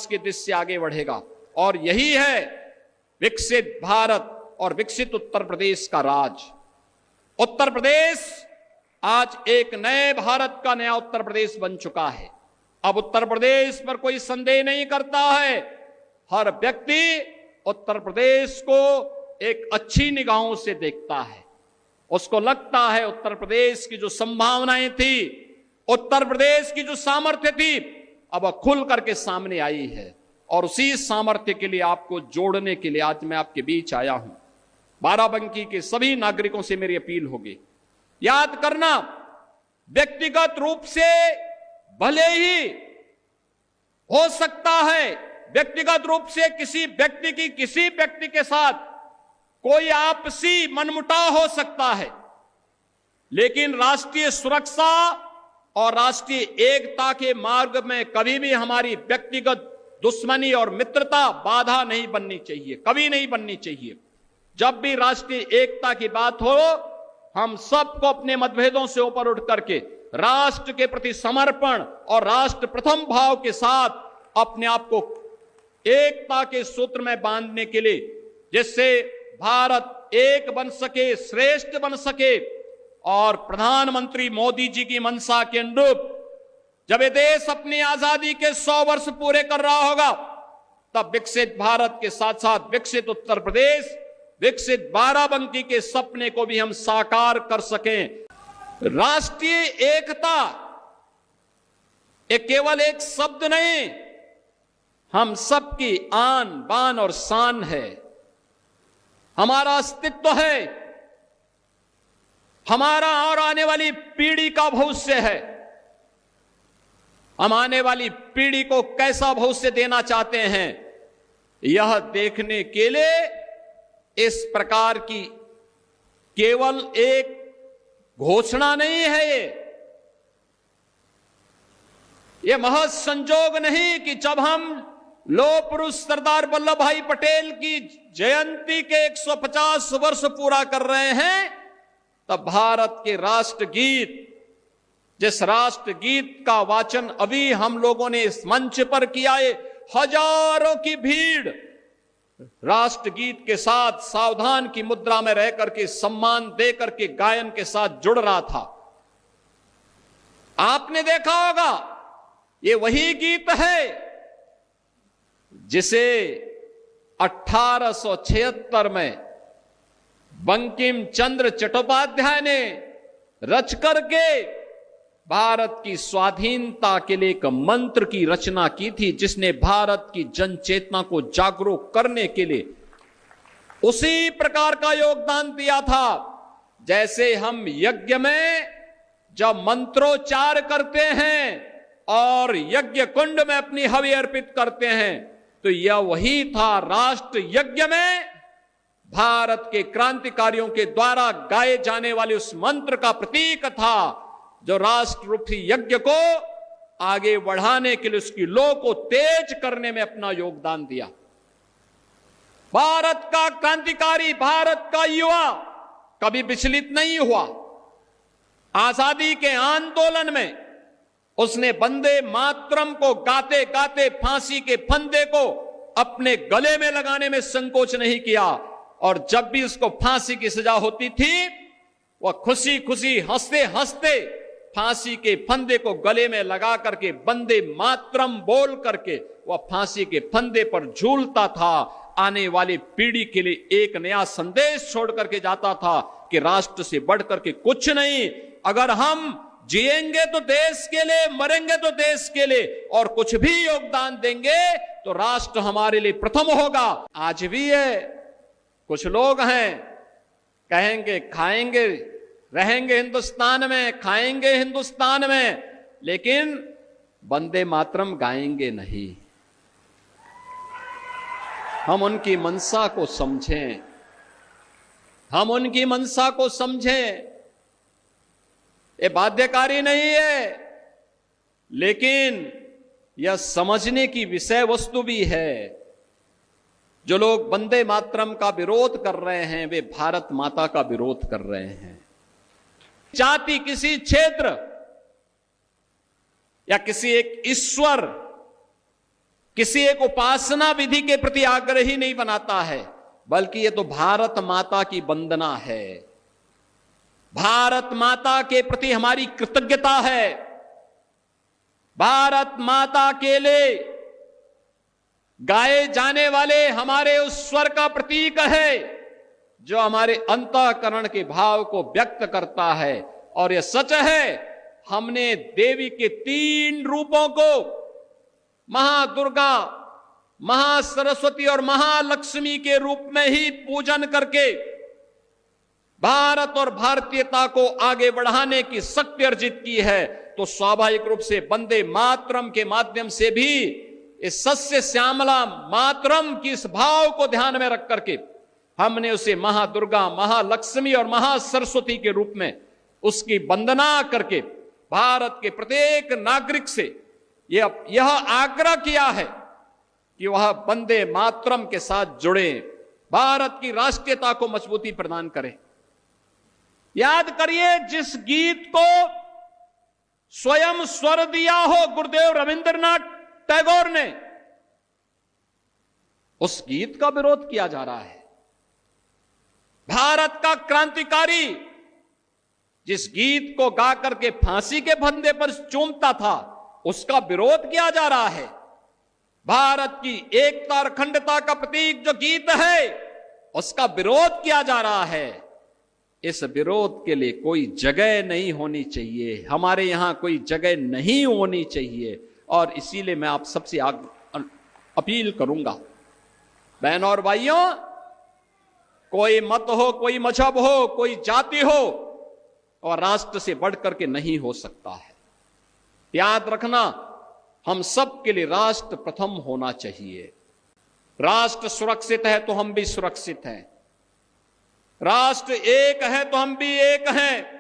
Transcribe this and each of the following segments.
की दिशा से आगे बढ़ेगा। और यही है विकसित भारत और विकसित उत्तर प्रदेश का राज। उत्तर प्रदेश आज एक नए भारत का नया उत्तर प्रदेश बन चुका है। अब उत्तर प्रदेश पर कोई संदेह नहीं करता है। हर व्यक्ति उत्तर प्रदेश को एक अच्छी निगाहों से देखता है। उसको लगता है उत्तर प्रदेश की जो संभावनाएं थी, उत्तर प्रदेश की जो सामर्थ्य थी, अब खुल करके सामने आई है। और उसी सामर्थ्य के लिए आपको जोड़ने के लिए आज मैं आपके बीच आया हूं। बाराबंकी के सभी नागरिकों से मेरी अपील होगी, याद करना, व्यक्तिगत रूप से भले ही हो सकता है व्यक्तिगत रूप से किसी व्यक्ति के साथ कोई आपसी मनमुटाव हो सकता है, लेकिन राष्ट्रीय सुरक्षा और राष्ट्रीय एकता के मार्ग में कभी भी हमारी व्यक्तिगत दुश्मनी और मित्रता बाधा नहीं बननी चाहिए, कभी नहीं बननी चाहिए। जब भी राष्ट्रीय एकता की बात हो, हम सबको अपने मतभेदों से ऊपर उठ करके राष्ट्र के प्रति समर्पण और राष्ट्र प्रथम भाव के साथ अपने आप को एकता के सूत्र में बांधने के लिए, जिससे भारत एक बन सके, श्रेष्ठ बन सके। और प्रधानमंत्री मोदी जी की मंशा के अनुरूप जब ये देश अपनी आजादी के 100 वर्ष पूरे कर रहा होगा, तब विकसित भारत के साथ साथ विकसित उत्तर प्रदेश, विकसित बाराबंकी के सपने को भी हम साकार कर सकें। राष्ट्रीय एकता ये केवल एक शब्द नहीं, हम सबकी आन बान और शान है, हमारा अस्तित्व है, हमारा और आने वाली पीढ़ी का भविष्य है। हम आने वाली पीढ़ी को कैसा भविष्य देना चाहते हैं, यह देखने के लिए इस प्रकार की केवल एक घोषणा नहीं है, यह महज संजोग नहीं कि जब हम लौह पुरुष सरदार वल्लभ भाई पटेल की जयंती के 150 वर्ष पूरा कर रहे हैं, तब भारत के राष्ट्रगीत, जिस राष्ट्रगीत का वाचन अभी हम लोगों ने इस मंच पर किया है, हजारों की भीड़ राष्ट्रगीत के साथ सावधान की मुद्रा में रह करके सम्मान दे करके गायन के साथ जुड़ रहा था। आपने देखा होगा, ये वही गीत है जिसे 1876 में बंकिम चंद्र चट्टोपाध्याय ने रच करके भारत की स्वाधीनता के लिए एक मंत्र की रचना की थी, जिसने भारत की जन चेतना को जागरूक करने के लिए उसी प्रकार का योगदान दिया था। जैसे हम यज्ञ में जब मंत्रोच्चार करते हैं और यज्ञ कुंड में अपनी हवि अर्पित करते हैं, तो यह वही था, राष्ट्र यज्ञ में भारत के क्रांतिकारियों के द्वारा गाए जाने वाले उस मंत्र का प्रतीक था, जो राष्ट्र रूपी यज्ञ को आगे बढ़ाने के लिए, उसकी लौ को तेज करने में अपना योगदान दिया। भारत का क्रांतिकारी, भारत का युवा कभी विचलित नहीं हुआ। आजादी के आंदोलन में उसने वंदे मातरम को गाते गाते फांसी के फंदे को अपने गले में लगाने में संकोच नहीं किया। और जब भी उसको फांसी की सजा होती थी, वह खुशी खुशी हंसते हंसते फांसी के फंदे को गले में लगा करके वंदे मातरम बोल करके वह फांसी के फंदे पर झूलता था। आने वाली पीढ़ी के लिए एक नया संदेश छोड़ करके जाता था कि राष्ट्र से बढ़ करके कुछ नहीं। अगर हम जिएंगे तो देश के लिए, मरेंगे तो देश के लिए, और कुछ भी योगदान देंगे तो राष्ट्र हमारे लिए प्रथम होगा। आज भी है, कुछ लोग हैं कहेंगे खाएंगे रहेंगे हिंदुस्तान में, खाएंगे हिंदुस्तान में, लेकिन वंदे मातरम गाएंगे नहीं। हम उनकी मंशा को समझें, हम उनकी मंशा को समझें। ये बाध्यकारी नहीं है, लेकिन यह समझने की विषय वस्तु भी है। जो लोग वंदे मातरम का विरोध कर रहे हैं, वे भारत माता का विरोध कर रहे हैं। जाति, किसी क्षेत्र या किसी एक ईश्वर किसी एक उपासना विधि के प्रति आग्रही नहीं बनाता है, बल्कि ये तो भारत माता की वंदना है, भारत माता के प्रति हमारी कृतज्ञता है, भारत माता के लिए गाए जाने वाले हमारे उस स्वर का प्रतीक है जो हमारे अंतःकरण के भाव को व्यक्त करता है। और यह सच है, हमने देवी के 3 रूपों को महादुर्गा, महासरस्वती और महालक्ष्मी के रूप में ही पूजन करके भारत और भारतीयता को आगे बढ़ाने की शक्ति अर्जित की है। तो स्वाभाविक रूप से वंदे मातरम के माध्यम से भी इस सस्य श्यामला मातरम की इस भाव को ध्यान में रख करके हमने उसे महादुर्गा, महालक्ष्मी और महासरस्वती के रूप में उसकी वंदना करके भारत के प्रत्येक नागरिक से यह आग्रह किया है कि वह वंदे मातरम के साथ जुड़े, भारत की राष्ट्रीयता को मजबूती प्रदान करें। याद करिए, जिस गीत को स्वयं स्वर दिया हो गुरुदेव रविंद्रनाथ टैगोर ने, उस गीत का विरोध किया जा रहा है। भारत का क्रांतिकारी जिस गीत को गा करके फांसी के फंदे पर चूमता था, उसका विरोध किया जा रहा है। भारत की एकता और अखंडता का प्रतीक जो गीत है, उसका विरोध किया जा रहा है। इस विरोध के लिए कोई जगह नहीं होनी चाहिए, हमारे यहां कोई जगह नहीं होनी चाहिए। और इसीलिए मैं आप सबसे अपील करूंगा, बहनों और भाइयों, कोई मत हो, कोई मजहब हो, कोई जाति हो, और राष्ट्र से बढ़ करके नहीं हो सकता है। याद रखना, हम सब के लिए राष्ट्र प्रथम होना चाहिए। राष्ट्र सुरक्षित है तो हम भी सुरक्षित हैं, राष्ट्र एक है तो हम भी एक हैं।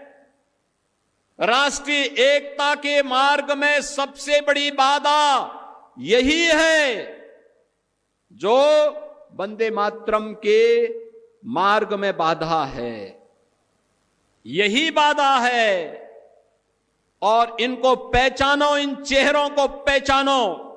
राष्ट्रीय एकता के मार्ग में सबसे बड़ी बाधा यही है जो वंदे मातरम के मार्ग में बाधा है, यही बाधा है। और इनको पहचानो, इन चेहरों को पहचानो।